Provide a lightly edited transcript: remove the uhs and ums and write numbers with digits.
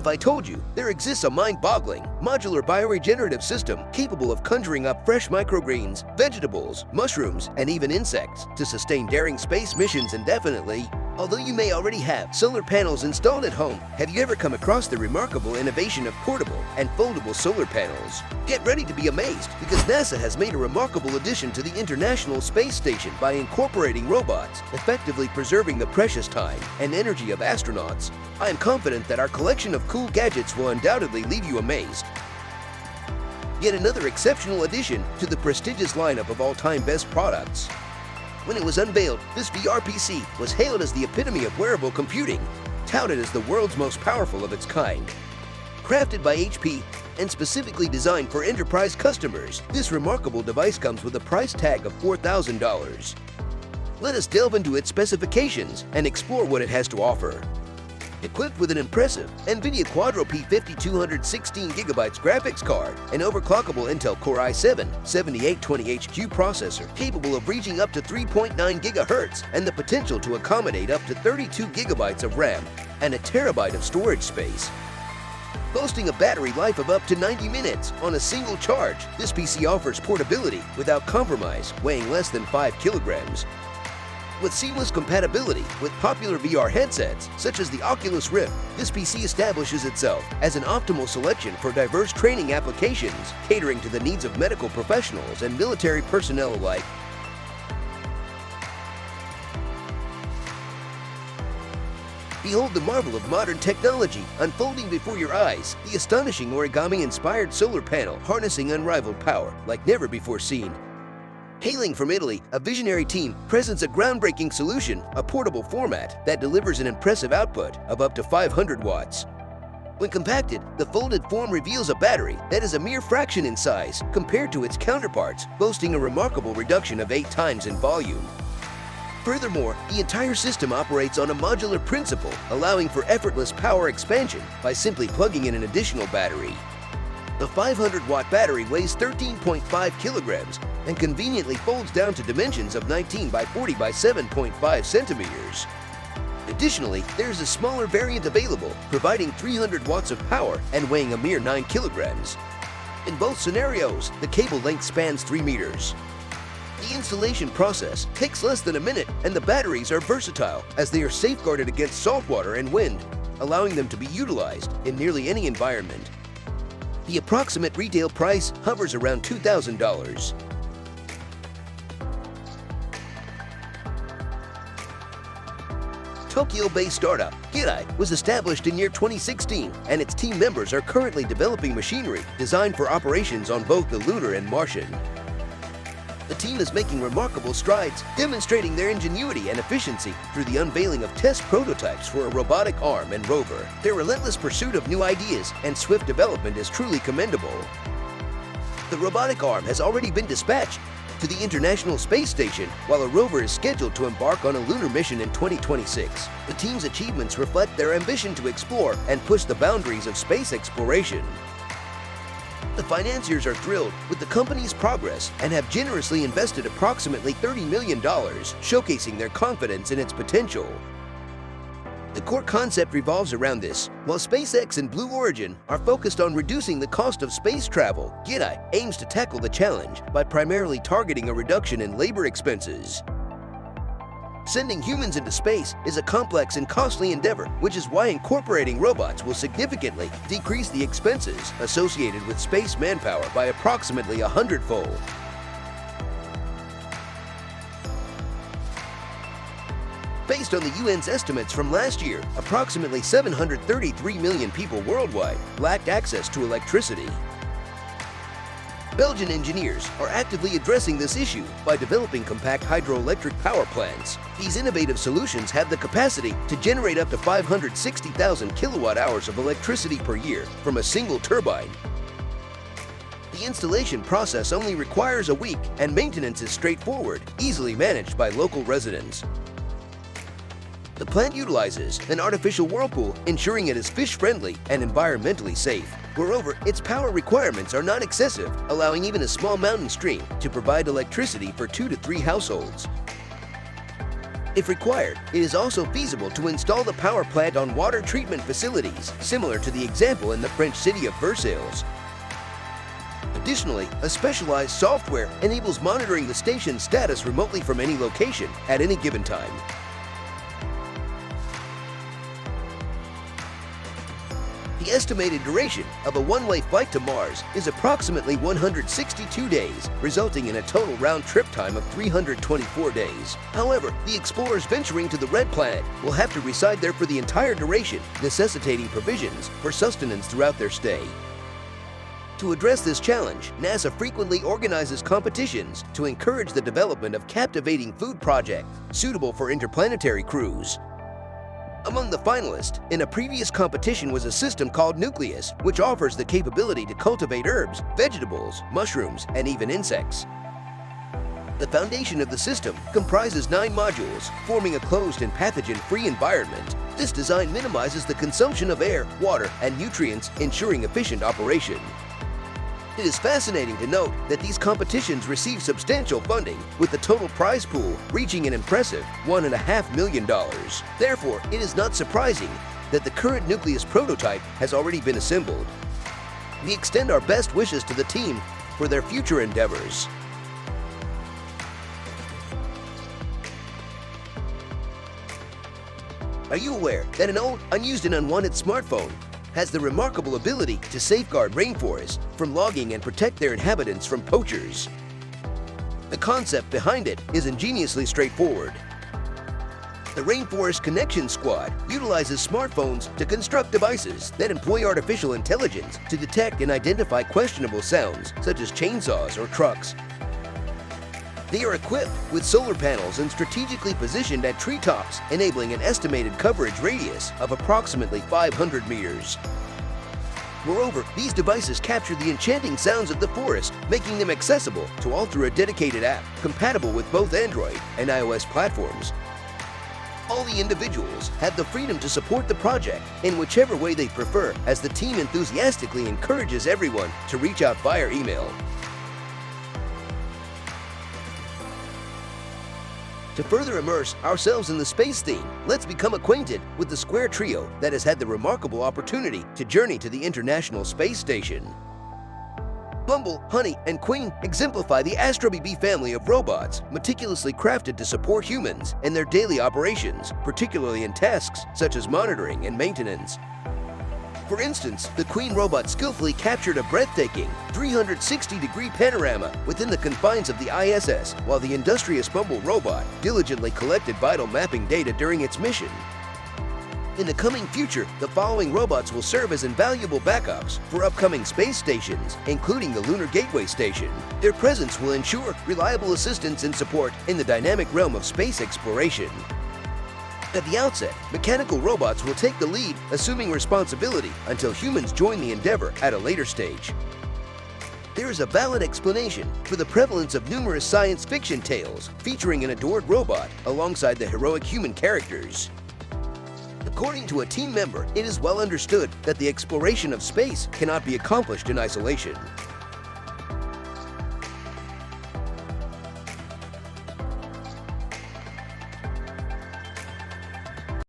if I told you there exists a mind-boggling, modular bioregenerative system capable of conjuring up fresh microgreens, vegetables, mushrooms, and even insects to sustain daring space missions indefinitely? Although you may already have solar panels installed at home, have you ever come across the remarkable innovation of portable and foldable solar panels? Get ready to be amazed, because NASA has made a remarkable addition to the International Space Station by incorporating robots, effectively preserving the precious time and energy of astronauts. I am confident that our collection of cool gadgets will undoubtedly leave you amazed. Yet another exceptional addition to the prestigious lineup of all-time best products. When it was unveiled, this VR PC was hailed as the epitome of wearable computing, touted as the world's most powerful of its kind. Crafted by HP and specifically designed for enterprise customers, this remarkable device comes with a price tag of $4,000. Let us delve into its specifications and explore what it has to offer. Equipped with an impressive NVIDIA Quadro P5200 16GB graphics card, an overclockable Intel Core i7 7820HQ processor capable of reaching up to 3.9 GHz and the potential to accommodate up to 32 GB of RAM and a terabyte of storage space. Boasting a battery life of up to 90 minutes on a single charge, this PC offers portability without compromise, weighing less than 5 kilograms. With seamless compatibility with popular VR headsets, such as the Oculus Rift, this PC establishes itself as an optimal selection for diverse training applications, catering to the needs of medical professionals and military personnel alike. Behold the marvel of modern technology unfolding before your eyes, the astonishing Origami-inspired solar panel harnessing unrivaled power like never before seen. Hailing from Italy, a visionary team presents a groundbreaking solution, a portable format that delivers an impressive output of up to 500 watts. When compacted, the folded form reveals a battery that is a mere fraction in size compared to its counterparts, boasting a remarkable reduction of 8 times in volume. Furthermore, the entire system operates on a modular principle, allowing for effortless power expansion by simply plugging in an additional battery. The 500-watt battery weighs 13.5 kilograms and conveniently folds down to dimensions of 19 by 40 by 7.5 centimeters. Additionally, there is a smaller variant available, providing 300 watts of power and weighing a mere 9 kilograms. In both scenarios, the cable length spans 3 meters. The installation process takes less than a minute, and the batteries are versatile as they are safeguarded against saltwater and wind, allowing them to be utilized in nearly any environment. The approximate retail price hovers around $2,000. Tokyo-based startup GITAI was established in year 2016, and its team members are currently developing machinery designed for operations on both the lunar and Martian. The team is making remarkable strides, demonstrating their ingenuity and efficiency through the unveiling of test prototypes for a robotic arm and rover. Their relentless pursuit of new ideas and swift development is truly commendable. The robotic arm has already been dispatched to the International Space Station, while a rover is scheduled to embark on a lunar mission in 2026. The team's achievements reflect their ambition to explore and push the boundaries of space exploration. The financiers are thrilled with the company's progress and have generously invested approximately $30 million, showcasing their confidence in its potential. The core concept revolves around this. While SpaceX and Blue Origin are focused on reducing the cost of space travel, GITAI aims to tackle the challenge by primarily targeting a reduction in labor expenses. Sending humans into space is a complex and costly endeavor, which is why incorporating robots will significantly decrease the expenses associated with space manpower by approximately 100-fold. Based on the UN's estimates from last year, approximately 733 million people worldwide lacked access to electricity. Belgian engineers are actively addressing this issue by developing compact hydroelectric power plants. These innovative solutions have the capacity to generate up to 560,000 kilowatt-hours of electricity per year from a single turbine. The installation process only requires a week, and maintenance is straightforward, easily managed by local residents. The plant utilizes an artificial whirlpool, ensuring it is fish-friendly and environmentally safe. Moreover, its power requirements are not excessive, allowing even a small mountain stream to provide electricity for 2 to 3 households. If required, it is also feasible to install the power plant on water treatment facilities, similar to the example in the French city of Versailles. Additionally, a specialized software enables monitoring the station's status remotely from any location at any given time. The estimated duration of a one-way flight to Mars is approximately 162 days, resulting in a total round-trip time of 324 days. However, the explorers venturing to the Red Planet will have to reside there for the entire duration, necessitating provisions for sustenance throughout their stay. To address this challenge, NASA frequently organizes competitions to encourage the development of captivating food projects suitable for interplanetary crews. Among the finalists in a previous competition was a system called NUCLEUS, which offers the capability to cultivate herbs, vegetables, mushrooms, and even insects. The foundation of the system comprises 9 modules, forming a closed and pathogen-free environment. This design minimizes the consumption of air, water, and nutrients, ensuring efficient operation. It is fascinating to note that these competitions receive substantial funding, with the total prize pool reaching an impressive $1.5 million. Therefore, it is not surprising that the current NUCLEUS prototype has already been assembled. We extend our best wishes to the team for their future endeavors. Are you aware that an old, unused, and unwanted smartphone has the remarkable ability to safeguard rainforests from logging and protect their inhabitants from poachers? The concept behind it is ingeniously straightforward. The Rainforest Connection squad utilizes smartphones to construct devices that employ artificial intelligence to detect and identify questionable sounds, such as chainsaws or trucks. They are equipped with solar panels and strategically positioned at treetops, enabling an estimated coverage radius of approximately 500 meters. Moreover, these devices capture the enchanting sounds of the forest, making them accessible to all through a dedicated app compatible with both Android and iOS platforms. All the individuals have the freedom to support the project in whichever way they prefer, as the team enthusiastically encourages everyone to reach out via email. To further immerse ourselves in the space theme, let's become acquainted with the square trio that has had the remarkable opportunity to journey to the International Space Station. Bumble, Honey, and Queen exemplify the Astrobee family of robots meticulously crafted to support humans in their daily operations, particularly in tasks such as monitoring and maintenance. For instance, the Queen robot skillfully captured a breathtaking 360-degree panorama within the confines of the ISS, while the industrious Bumble robot diligently collected vital mapping data during its mission. In the coming future, the following robots will serve as invaluable backups for upcoming space stations, including the Lunar Gateway Station. Their presence will ensure reliable assistance and support in the dynamic realm of space exploration. At the outset, mechanical robots will take the lead, assuming responsibility until humans join the endeavor at a later stage. There is a valid explanation for the prevalence of numerous science fiction tales featuring an adored robot alongside the heroic human characters. According to a team member, it is well understood that the exploration of space cannot be accomplished in isolation.